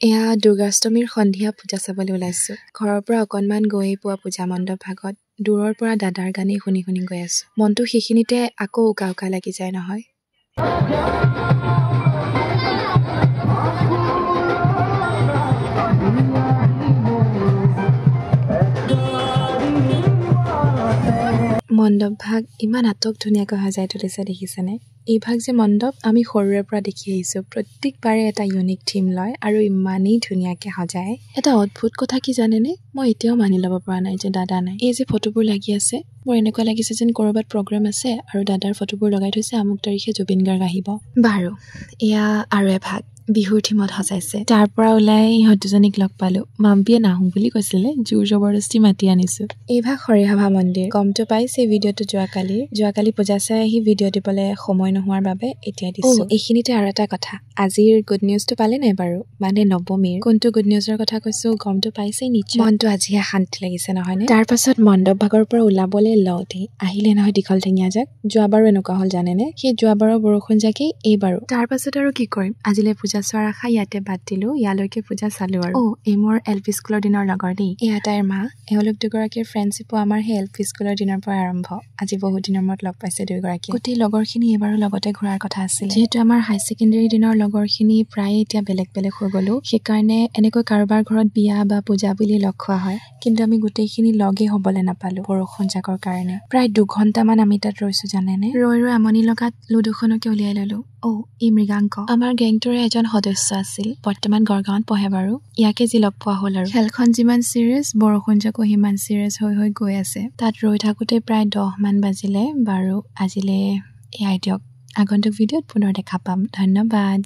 এয়া দুৰ্গাষ্টমীৰ সন্ধিয়া পূজা চাবলৈ ওলাইছো। ঘৰৰ পৰা অকণমান গৈয়ে পোৱা পূজা মণ্ডপ ভাগত দূৰৰ পৰা দাদাৰ গানেই শুনি শুনি গৈ আছো। মনটো সেইখিনিতে আকৌ উকা উকা লাগি যায় নহয়। মণ্ডপ ভাগ ইমান আটক ধুনীয়াকৈ সজাই তুলিছে দেখিছেনে? এই ভাগ যে মণ্ডপ আমি সৰুৰে পৰা দেখি আহিছো। প্ৰত্যেকবাৰে এটা ইউনিক থিম লয় আৰু ইমানেই ধুনীয়াকৈ সজায়। এটা অদ্ভুত কথা কি জানেনে? মই এতিয়াও মানি ল'ব পৰা নাই যে দাদা নাই। এই যে ফটোবোৰ লাগি আছে, মোৰ এনেকুৱা লাগিছে যেন ক'ৰবাত প্ৰগ্ৰাম আছে আৰু দাদাৰ ফটোবোৰ লগাই থৈছে আমুক তাৰিখে জুবিন গাৰ্গ আহিব। বাৰু, এয়া আৰু এভাগ বিহুৰ থিমত সজাইছে। তাৰ পৰা ওলাই ইহঁত দুজনীক লগ পালো। মাম্পীয়ে নাহো বুলি কৈছিলে, জোৰ জবৰদস্তি মাতি আনিছো। এই ভাগ হৰিসভা মন্দিৰ। গমটো পাইছে ভিডিঅ'টো যোৱাকালি পূজা চাই আহি ভিডিঅ' দিবলৈ সময় নোহোৱাৰ বাবে এতিয়া দিছো। এইখিনিতে আৰু এটা কথা, আজিৰ গুড নিউজটো পালে নাই বাৰু? মানে নৱমীৰ। কোনটো গুড নিউজৰ কথা কৈছো গমটো পাইছেই নিশ্চয়। মনটো আজিহে শান্তি লাগিছে নহয়নে? তাৰ পাছত মণ্ডপ ভাগৰ পৰা ওলাবলৈ লওঁতেই আহিলে নহয় দীঘল ঠেঙীয়া জাক। যোৱাবাৰো এনেকুৱা হ'ল জানেনে? সেই যোৱাবাৰৰ বৰষুণ জাকেই এইবাৰো। তাৰ পাছত আৰু কি কৰিম, আজিলৈ পূজা চোৱাৰ আশা ইয়াতে বাদ দিলো। ইয়ালৈকে পূজা চালো আৰু। এই মোৰ LP স্কুলৰ দিনৰ লগৰ দেই। এয়া তাইৰ মা। এওঁলোক দুগৰাকীৰ ফ্ৰেণ্ডশ্বিপো আমাৰ সেই LP স্কুলৰ দিনৰ পৰা আৰম্ভ। আজি বহুত দিনৰ মূৰত লগ পাইছে দুয়োগৰাকী। গোটেই লগৰখিনি এইবাৰো লগতে ঘূৰাৰ কথা আছিল। যিহেতু আমাৰ হাই ছেকেণ্ডেৰী দিনৰ লগৰখিনি প্ৰায় এতিয়া বেলেগ বেলেগ হৈ গ'লো, সেইকাৰণে এনেকৈ কাৰোবাৰ ঘৰত বিয়া বা পূজা বুলি লগ খোৱা হয়। কিন্তু আমি গোটেইখিনি লগেই হ'বলৈ নাপালো বৰষুণ জাকৰ কাৰণে। প্ৰায় 2 ঘণ্টামান আমি তাত ৰৈছো জানেনে? ৰৈ আমনি লগাত লুডুখনকে উলিয়াই ললো। ই মৃগাংক আমাৰ গেংটোৰে এজন সদস্য আছিল। বৰ্তমান গড়গাঁৱত পঢ়ে বাৰু। ইয়াকে যি লগ পোৱা হ'ল আৰু। খেলখন যিমান চিৰিয়াছ, বৰষুণ জাকো সিমান চিৰিয়াছ হৈ গৈ আছে। তাত ৰৈ থাকোতে প্ৰায় 10 মান বাজিলে। বাৰু আজিলে এয়াই দিয়ক। আগন্তুক ভিডিঅ'ত পুনৰ দেখা পাম। ধন্যবাদ।